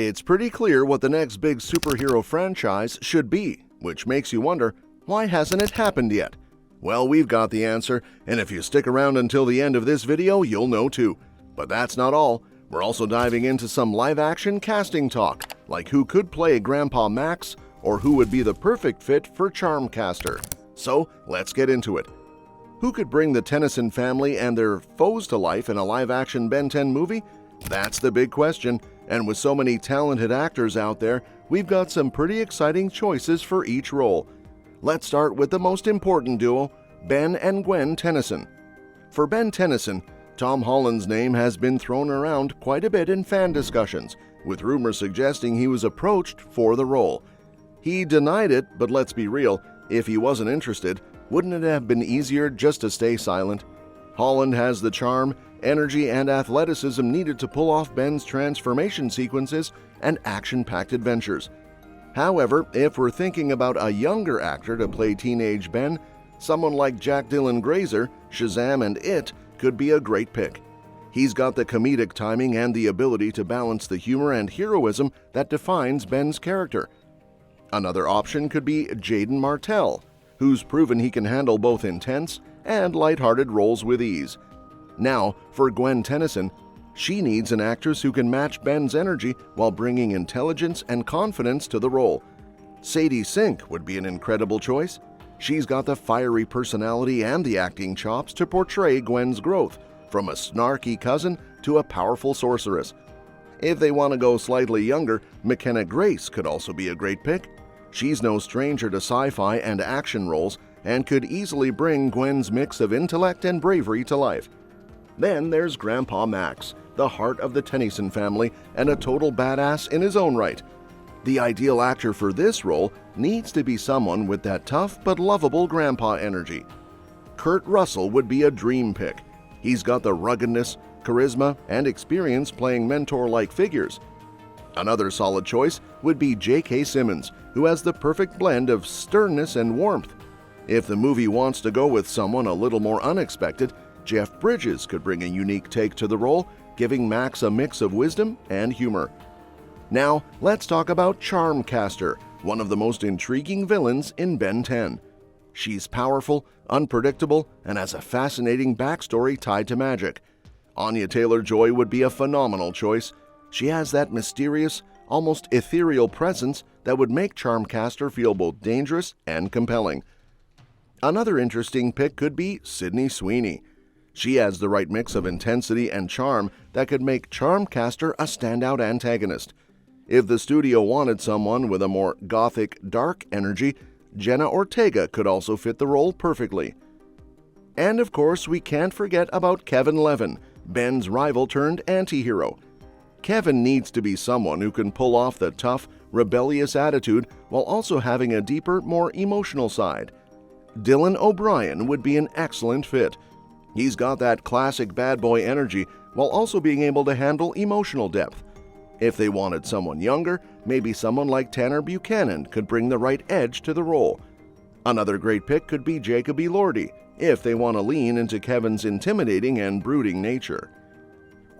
It's pretty clear what the next big superhero franchise should be, which makes you wonder, why hasn't it happened yet? Well, we've got the answer, and if you stick around until the end of this video, you'll know too. But that's not all. We're also diving into some live-action casting talk, like who could play Grandpa Max, or who would be the perfect fit for Charmcaster. So, let's get into it. Who could bring the Tennyson family and their foes to life in a live-action Ben 10 movie? That's the big question, and with so many talented actors out there, we've got some pretty exciting choices for each role. Let's start with the most important duo, Ben and Gwen Tennyson. For Ben Tennyson, Tom Holland's name has been thrown around quite a bit in fan discussions, with rumors suggesting he was approached for the role. He denied it, but let's be real, if he wasn't interested, wouldn't it have been easier just to stay silent? Holland has the charm, energy, and athleticism needed to pull off Ben's transformation sequences and action-packed adventures. However, if we're thinking about a younger actor to play teenage Ben, someone like Jack Dylan Grazer, Shazam, and It could be a great pick. He's got the comedic timing and the ability to balance the humor and heroism that defines Ben's character. Another option could be Jaden Martell, who's proven he can handle both intense and lighthearted roles with ease. Now, for Gwen Tennyson, she needs an actress who can match Ben's energy while bringing intelligence and confidence to the role. Sadie Sink would be an incredible choice. She's got the fiery personality and the acting chops to portray Gwen's growth, from a snarky cousin to a powerful sorceress. If they want to go slightly younger, McKenna Grace could also be a great pick. She's no stranger to sci-fi and action roles and could easily bring Gwen's mix of intellect and bravery to life. Then there's Grandpa Max, the heart of the Tennyson family and a total badass in his own right. The ideal actor for this role needs to be someone with that tough but lovable grandpa energy. Kurt Russell would be a dream pick. He's got the ruggedness, charisma, and experience playing mentor-like figures. Another solid choice would be J.K. Simmons, who has the perfect blend of sternness and warmth. If the movie wants to go with someone a little more unexpected, Jeff Bridges could bring a unique take to the role, giving Max a mix of wisdom and humor. Now, let's talk about Charmcaster, one of the most intriguing villains in Ben 10. She's powerful, unpredictable, and has a fascinating backstory tied to magic. Anya Taylor-Joy would be a phenomenal choice. She has that mysterious, almost ethereal presence that would make Charmcaster feel both dangerous and compelling. Another interesting pick could be Sydney Sweeney. She has the right mix of intensity and charm that could make Charmcaster a standout antagonist. If the studio wanted someone with a more gothic, dark energy, Jenna Ortega could also fit the role perfectly. And of course, we can't forget about Kevin Levin, Ben's rival turned anti-hero. Kevin needs to be someone who can pull off the tough, rebellious attitude while also having a deeper, more emotional side. Dylan O'Brien would be an excellent fit. He's got that classic bad boy energy while also being able to handle emotional depth. If they wanted someone younger, maybe someone like Tanner Buchanan could bring the right edge to the role. Another great pick could be Jacob Elordi, if they want to lean into Kevin's intimidating and brooding nature.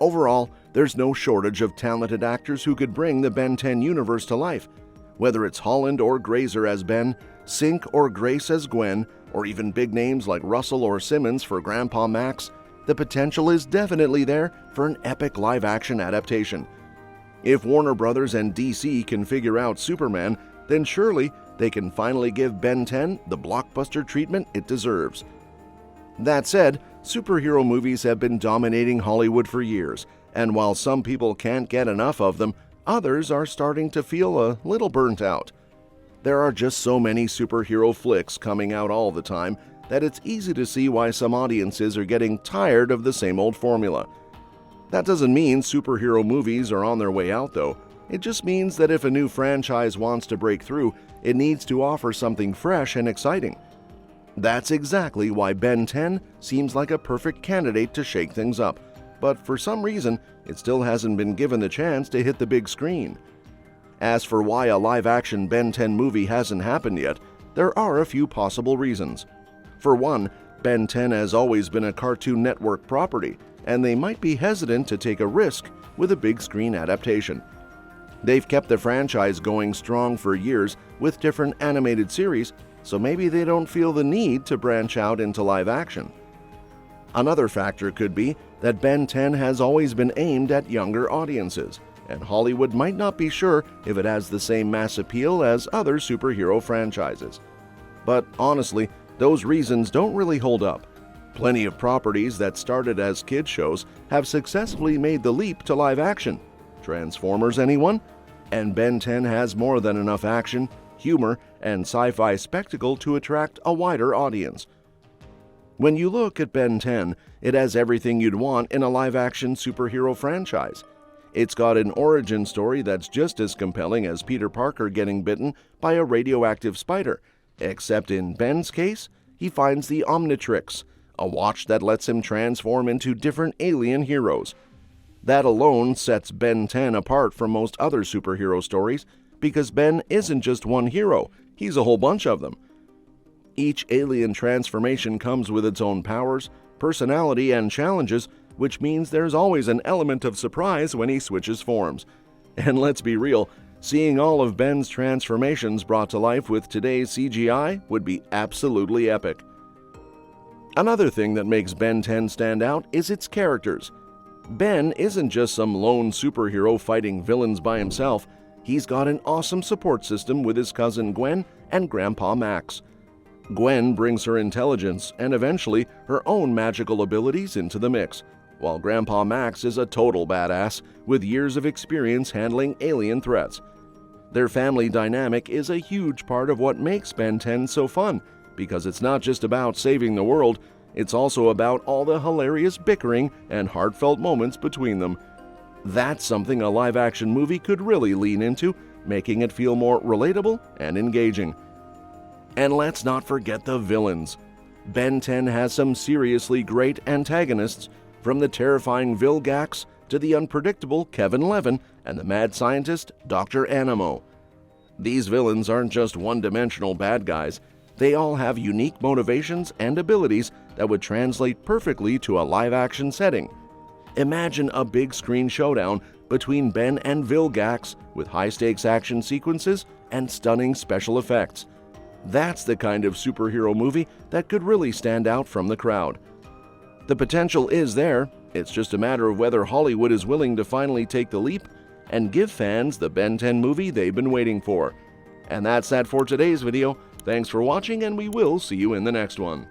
Overall, there's no shortage of talented actors who could bring the Ben 10 universe to life. Whether it's Holland or Grazer as Ben, Sink or Grace as Gwen, or even big names like Russell or Simmons for Grandpa Max, the potential is definitely there for an epic live-action adaptation. If Warner Brothers and DC can figure out Superman, then surely they can finally give Ben 10 the blockbuster treatment it deserves. That said, superhero movies have been dominating Hollywood for years, and while some people can't get enough of them, others are starting to feel a little burnt out. There are just so many superhero flicks coming out all the time that it's easy to see why some audiences are getting tired of the same old formula. That doesn't mean superhero movies are on their way out, though. It just means that if a new franchise wants to break through, it needs to offer something fresh and exciting. That's exactly why Ben 10 seems like a perfect candidate to shake things up, but for some reason, it still hasn't been given the chance to hit the big screen. As for why a live-action Ben 10 movie hasn't happened yet, there are a few possible reasons. For one, Ben 10 has always been a Cartoon Network property, and they might be hesitant to take a risk with a big screen adaptation. They've kept the franchise going strong for years with different animated series, so maybe they don't feel the need to branch out into live action. Another factor could be that Ben 10 has always been aimed at younger audiences, and Hollywood might not be sure if it has the same mass appeal as other superhero franchises. But honestly, those reasons don't really hold up. Plenty of properties that started as kid shows have successfully made the leap to live action. Transformers, anyone? And Ben 10 has more than enough action, humor, and sci-fi spectacle to attract a wider audience. When you look at Ben 10, it has everything you'd want in a live-action superhero franchise. It's got an origin story that's just as compelling as Peter Parker getting bitten by a radioactive spider, except in Ben's case, he finds the Omnitrix, a watch that lets him transform into different alien heroes. That alone sets Ben 10 apart from most other superhero stories, because Ben isn't just one hero, he's a whole bunch of them. Each alien transformation comes with its own powers, personality, and challenges, which means there's always an element of surprise when he switches forms. And let's be real, seeing all of Ben's transformations brought to life with today's CGI would be absolutely epic. Another thing that makes Ben 10 stand out is its characters. Ben isn't just some lone superhero fighting villains by himself. He's got an awesome support system with his cousin Gwen and Grandpa Max. Gwen brings her intelligence and eventually her own magical abilities into the mix, while Grandpa Max is a total badass with years of experience handling alien threats. Their family dynamic is a huge part of what makes Ben 10 so fun, because it's not just about saving the world, it's also about all the hilarious bickering and heartfelt moments between them. That's something a live-action movie could really lean into, making it feel more relatable and engaging. And let's not forget the villains. Ben 10 has some seriously great antagonists, from the terrifying Vilgax to the unpredictable Kevin Levin and the mad scientist Dr. Animo. These villains aren't just one-dimensional bad guys, they all have unique motivations and abilities that would translate perfectly to a live-action setting. Imagine a big-screen showdown between Ben and Vilgax with high-stakes action sequences and stunning special effects. That's the kind of superhero movie that could really stand out from the crowd. The potential is there, it's just a matter of whether Hollywood is willing to finally take the leap and give fans the Ben 10 movie they've been waiting for. And that's that for today's video. Thanks for watching, and we will see you in the next one.